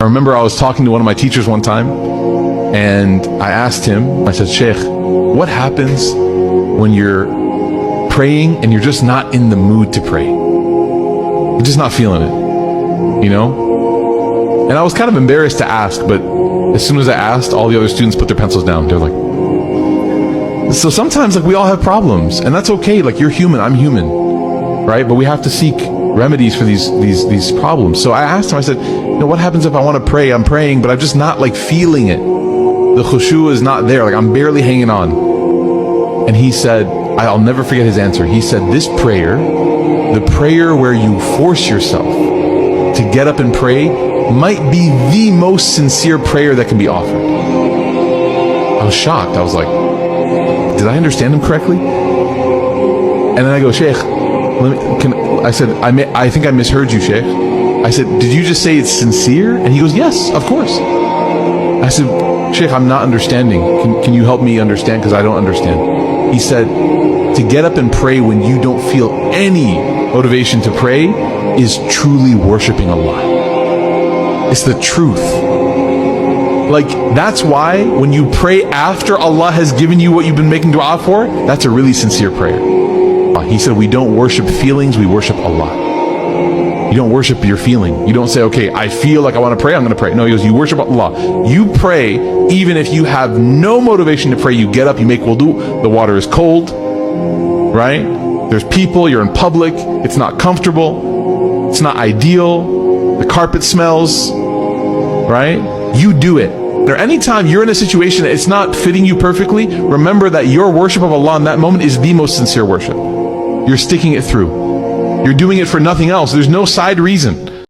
I remember I was talking to one of my teachers one time, and I asked him, I said, Sheikh, what happens when you're praying and you're just not in the mood to pray? You're just not feeling it, you know? And I was kind of embarrassed to ask, but as soon as I asked, all the other students put their pencils down. They're like, so sometimes we all have problems, and that's okay. You're human, I'm human, right? But we have to seek remedies for these problems. So I asked him, I said, what happens if I want to pray? I'm praying, but I'm just not feeling it. The khushu is not there. I'm barely hanging on. And he said, I'll never forget his answer. He said, this prayer, the prayer where you force yourself to get up and pray, might be the most sincere prayer that can be offered. I was shocked. I was like, did I understand him correctly? And then I go, Sheikh, I said, I think I misheard you, Sheikh. I said, did you just say it's sincere? And he goes, yes, of course. I said, Sheikh, I'm not understanding. Can you help me understand? Because I don't understand. He said, to get up and pray when you don't feel any motivation to pray is truly worshiping Allah. It's the truth. That's why when you pray after Allah has given you what you've been making dua for, that's a really sincere prayer. He said, we don't worship feelings, we worship Allah. You don't worship your feeling. You don't say, okay, I feel like I want to pray, I'm going to pray. No, he goes, you worship Allah. You pray even if you have no motivation to pray. You get up, you make wudu, the water is cold, right? There's people, you're in public, it's not comfortable, it's not ideal, the carpet smells, right? You do it. Or anytime you're in a situation that it's not fitting you perfectly, remember that your worship of Allah in that moment is the most sincere worship. You're sticking it through. You're doing it for nothing else. There's no side reason.